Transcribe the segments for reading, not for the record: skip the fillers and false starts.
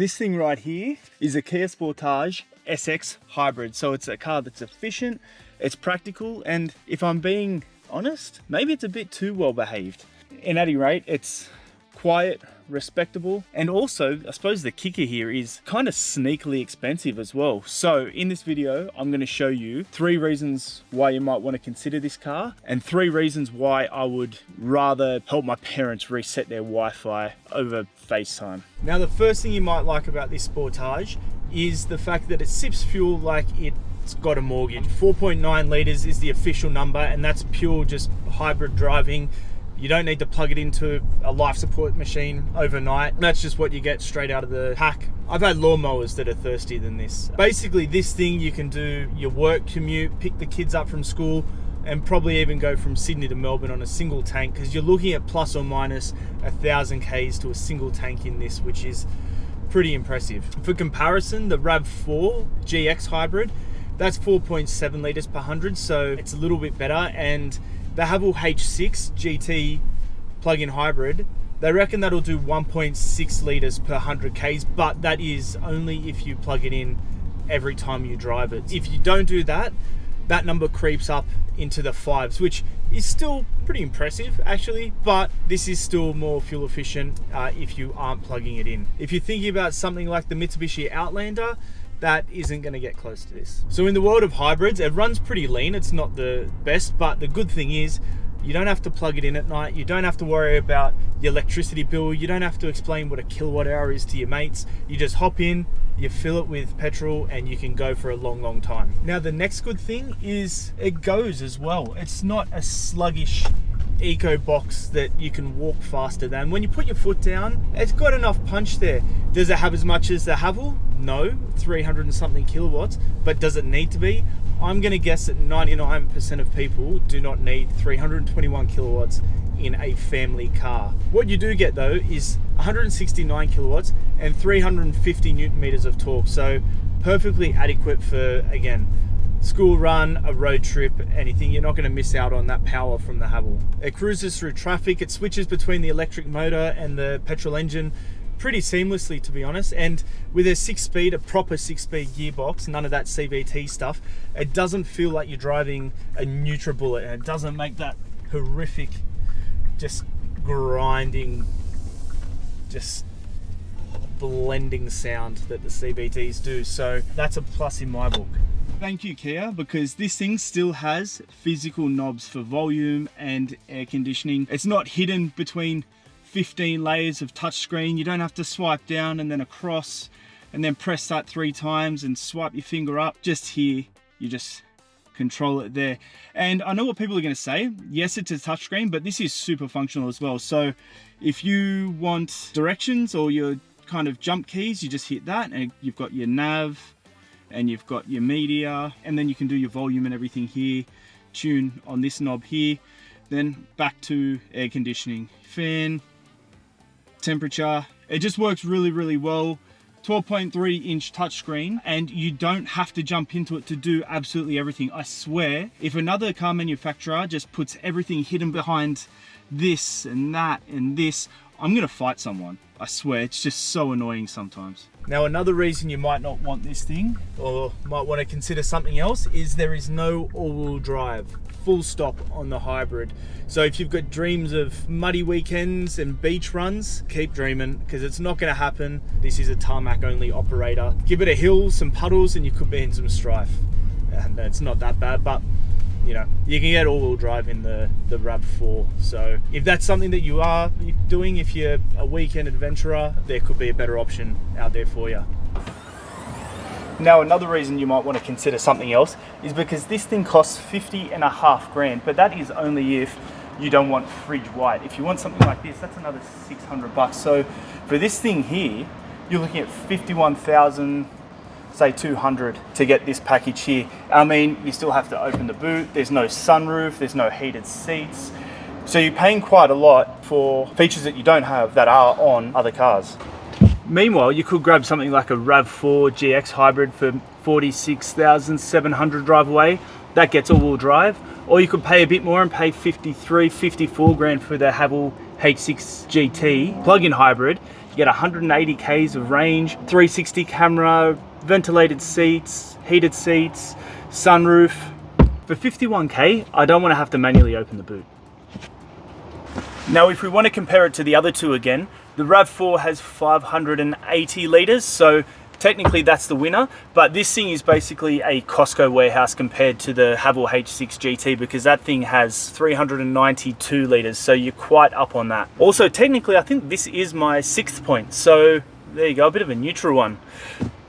This thing right here is a Kia Sportage SX Hybrid. So it's a car that's efficient, it's practical, and if I'm being honest, maybe it's a bit too well behaved. In any rate, it's quiet, respectable, and also I suppose the kicker here is kind of sneakily expensive as well. So in this video I'm going to show you 3 reasons why you might want to consider this car and 3 reasons why I would rather help my parents reset their Wi-Fi over FaceTime. Now the first thing you might like about this Sportage is the fact that it sips fuel like it's got a mortgage. 4.9 litres is the official number, and that's pure just hybrid driving. You don't need to plug it into a life support machine overnight. That's just what you get straight out of the pack. I've had lawnmowers that are thirstier than this. Basically, this thing you can do your work commute, pick the kids up from school, and probably even go from Sydney to Melbourne on a single tank, because you're looking at plus or minus 1,000 Ks to a single tank in this, which is pretty impressive. For comparison, the RAV4 GX Hybrid, that's 4.7 litres per 100, so it's a little bit better. And the Haval H6 GT plug-in hybrid, they reckon that'll do 1.6 litres per 100 Ks, but that is only if you plug it in every time you drive it. If you don't do that, that number creeps up into the 5s, which is still pretty impressive actually, but this is still more fuel efficient if you aren't plugging it in. If you're thinking about something like the Mitsubishi Outlander, that isn't going to get close to this. So in the world of hybrids, it runs pretty lean. It's not the best, but the good thing is you don't have to plug it in at night. You don't have to worry about your electricity bill. You don't have to explain what a kilowatt hour is to your mates. You just hop in, you fill it with petrol, and you can go for a long, long time. Now, the next good thing is it goes as well. It's not a sluggish eco box that you can walk faster than. When you put your foot down, it's got enough punch there. Does it have as much as the Haval? No, 300 and something kilowatts, but does it need to be? I'm going to guess that 99% of people do not need 321 kilowatts in a family car. What you do get though is 169 kilowatts and 350 newton meters of torque, so perfectly adequate for, again, school run, a road trip, anything. You're not going to miss out on that power from the Haval. It cruises through traffic, it switches between the electric motor and the petrol engine pretty seamlessly, to be honest, and with a 6-speed, a proper 6-speed gearbox, none of that CVT stuff, it doesn't feel like you're driving a NutriBullet, and it doesn't make that horrific, just grinding, just blending sound that the CVTs do. So that's a plus in my book. Thank you, Kia, because this thing still has physical knobs for volume and air conditioning. It's not hidden between 15 layers of touchscreen. You don't have to swipe down and then across and then press that 3 times and swipe your finger up. Just here, you just control it there. And I know what people are going to say. Yes, it's a touchscreen, but this is super functional as well. So if you want directions or your kind of jump keys, you just hit that and you've got your nav and you've got your media, and then you can do your volume and everything here, tune on this knob here, then back to air conditioning, fan, temperature. It just works really, really well. 12.3 inch touchscreen, and you don't have to jump into it to do absolutely everything. I swear, if another car manufacturer just puts everything hidden behind this and that and this, I'm gonna fight someone. I swear, it's just so annoying sometimes. Now, another reason you might not want this thing, or might want to consider something else, is there is no all-wheel drive. Full stop on the hybrid. So if you've got dreams of muddy weekends and beach runs, keep dreaming, because it's not going to happen. This is a tarmac only operator. Give it a hill, some puddles, and you could be in some strife. And it's not that bad, but you know, you can get all-wheel drive in the RAV4. So if that's something that you are doing, if you're a weekend adventurer, there could be a better option out there for you. Now, another reason you might want to consider something else is because this thing costs 50.5 grand, but that is only if you don't want fridge white. If you want something like this, that's another 600 bucks. So for this thing here, you're looking at 51,000, say 200 to get this package here. I mean, you still have to open the boot. There's no sunroof, there's no heated seats. So you're paying quite a lot for features that you don't have that are on other cars. Meanwhile, you could grab something like a RAV4 GX Hybrid for 46,700 drive away. That gets all-wheel drive. Or you could pay a bit more and pay 53, 54 grand for the Haval H6 GT plug-in hybrid. You get 180 Ks of range, 360 camera, ventilated seats, heated seats, sunroof. For 51K, I don't want to have to manually open the boot. Now, if we want to compare it to the other two again, the RAV4 has 580 litres, so technically that's the winner, but this thing is basically a Costco warehouse compared to the Haval H6 GT, because that thing has 392 litres, so you're quite up on that. Also, technically, I think this is my 6th point, so there you go, a bit of a neutral one.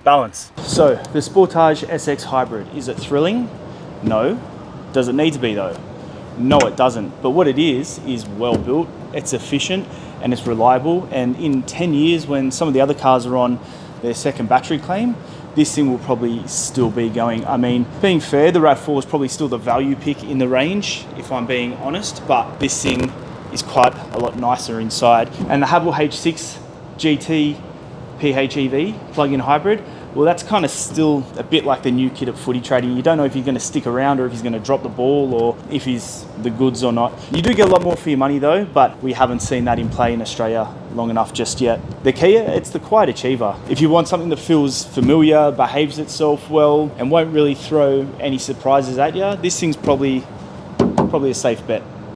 Balance. So, the Sportage SX Hybrid, is it thrilling? No. Does it need to be though? No, it doesn't. But what it is well built, it's efficient, and it's reliable. And in 10 years, when some of the other cars are on their second battery claim, this thing will probably still be going. I mean, being fair, the RAV4 is probably still the value pick in the range, if I'm being honest, but this thing is quite a lot nicer inside. And the Haval H6 GT PHEV plug-in hybrid, well, that's kind of still a bit like the new kid at Footy Trading. You don't know if he's going to stick around or if he's going to drop the ball or if he's the goods or not. You do get a lot more for your money though, but we haven't seen that in play in Australia long enough just yet. The Kia, it's the quiet achiever. If you want something that feels familiar, behaves itself well, and won't really throw any surprises at you, this thing's probably a safe bet.